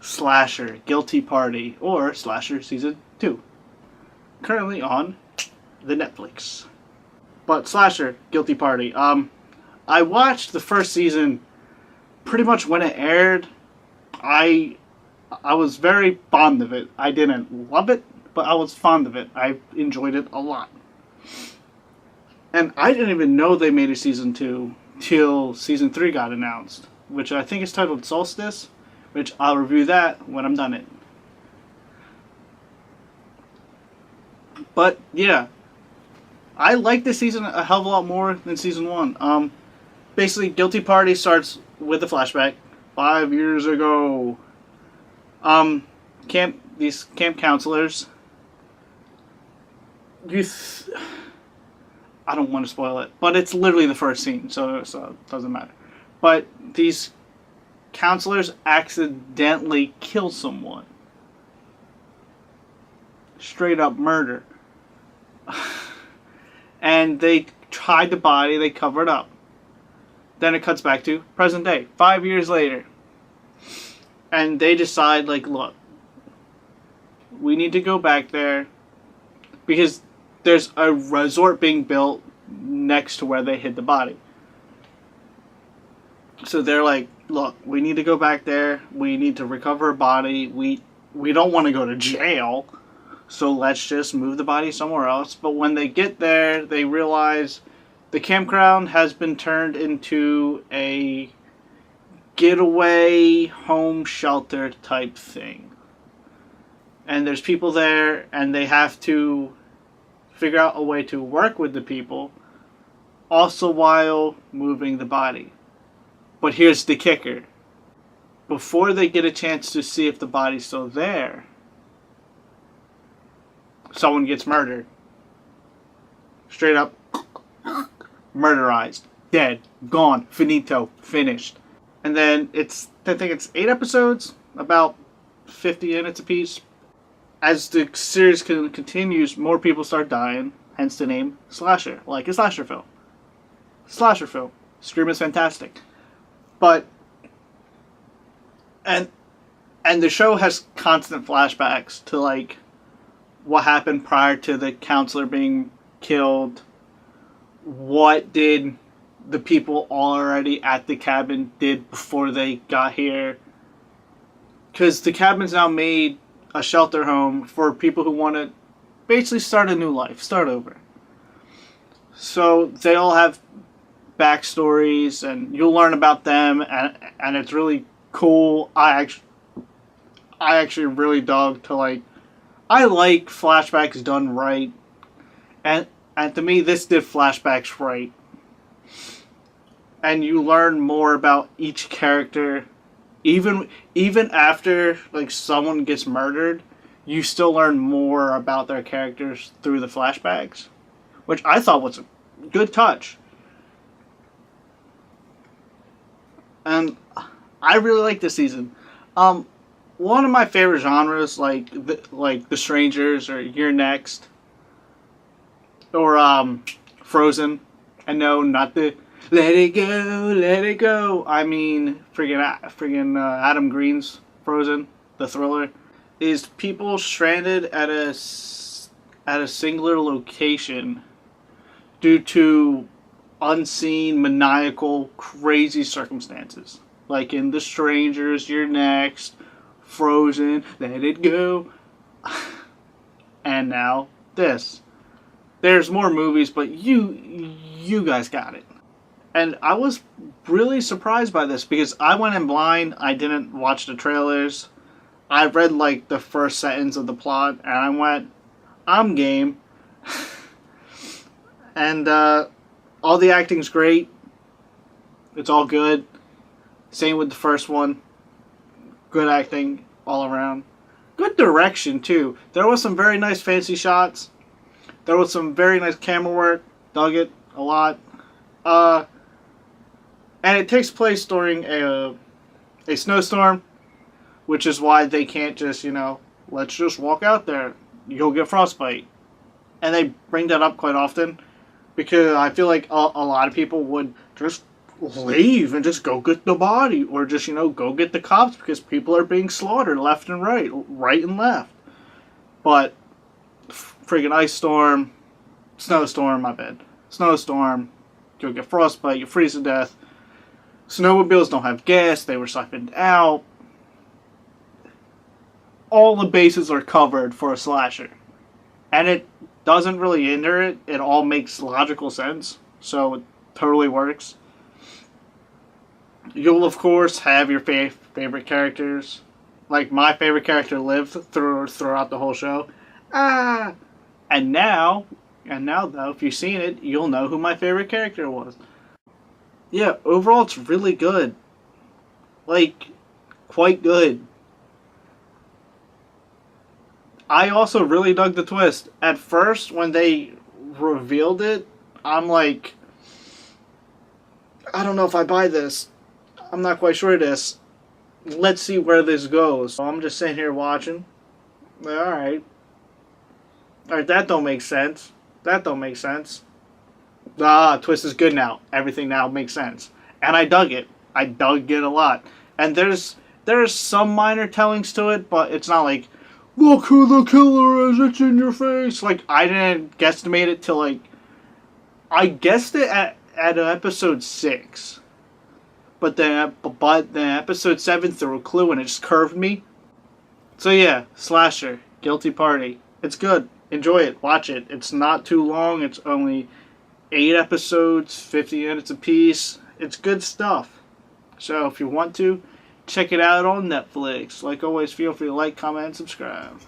Slasher Guilty Party, or Slasher Season 2. Currently on the Netflix. But Slasher Guilty Party. I watched the first season pretty much when it aired. I was very fond of it. I didn't love it, but I was fond of it. I enjoyed it a lot. And I didn't even know they made a season 2 till season 3 got announced, which I think is titled Solstice, which I'll review that when I'm done it. But yeah, I like this season a hell of a lot more than season 1. Basically, Guilty Party starts with a flashback 5 years ago. These camp counselors. I don't want to spoil it, but it's literally the first scene, so it doesn't matter. But these counselors accidentally kill someone. Straight up murder. And they hide the body, they cover it up. Then it cuts back to present day, 5 years later. And they decide, like, look, we need to go back there because there's a resort being built next to where they hid the body. So they're like, look, we need to go back there. We need to recover a body. We don't want to go to jail. So let's just move the body somewhere else. But when they get there, they realize the campground has been turned into a getaway home shelter type thing. And there's people there, and they have to figure out a way to work with the people, also while moving the body. But here's the kicker. Before they get a chance to see if the body's still there, someone gets murdered. Straight up murderized. Dead. Gone. Finito. Finished. And then I think it's 8 episodes, about 50 minutes apiece. As the series continues, more people start dying, hence the name Slasher, like a slasher film. Slasher film. Scream is fantastic. But, and the show has constant flashbacks to, like, what happened prior to the counselor being killed. What did the people already at the cabin did before they got here. Because the cabin's now made a shelter home for people who want to basically start a new life, start over. So they all have backstories, and you'll learn about them, and it's really cool. I actually really dug to, like, I like flashbacks done right, and to me this did flashbacks right. And you learn more about each character. Even after, like, someone gets murdered, you still learn more about their characters through the flashbacks, which I thought was a good touch. And I really like this season. One of my favorite genres, like The Strangers or You're Next, or Frozen. And no, not the Let It Go, Let It Go. I mean, friggin' Adam Green's Frozen, the thriller, is people stranded at a singular location due to unseen, maniacal, crazy circumstances. Like in The Strangers, You're Next, Frozen, Let It Go, and now this. There's more movies, but you guys got it. And I was really surprised by this because I went in blind. I didn't watch the trailers. I read, like, the first sentence of the plot, and I went, I'm game. And all the acting's great. It's all good. Same with the first one. Good acting all around. Good direction, too. There was some very nice fancy shots. There was some very nice camera work. Dug it a lot. And it takes place during a snowstorm, which is why they can't just, let's just walk out there. You'll get frostbite. And they bring that up quite often, because I feel like a lot of people would just leave and just go get the body, or just, go get the cops because people are being slaughtered left and right and left. But friggin' ice storm, snowstorm, my bad. Snowstorm, you'll get frostbite, you freeze to death. Snowmobiles don't have gas, they were siphoned out. All the bases are covered for a slasher. And it doesn't really hinder it. It all makes logical sense. So it totally works. You'll, of course, have your favorite characters. Like, my favorite character lived throughout the whole show. And now, though, if you've seen it, you'll know who my favorite character was. Yeah, overall, it's really good. Like, quite good. I also really dug the twist. At first, when they revealed it, I'm like, I don't know if I buy this. I'm not quite sure of this. Let's see where this goes. So I'm just sitting here watching. Alright. Alright, that don't make sense. That don't make sense. Twist is good now. Everything now makes sense. And I dug it. I dug it a lot. And there's some minor tellings to it, but it's not like, look who the killer is, it's in your face. Like, I didn't guesstimate it till, like, I guessed it at episode 6. But then episode 7 threw a clue and it just curved me. So yeah, slasher, guilty party. It's good. Enjoy it. Watch it. It's not too long. It's only 8 episodes, 50 minutes apiece. It's good stuff. So if you want to, check it out on Netflix. Like always, feel free to like, comment, and subscribe.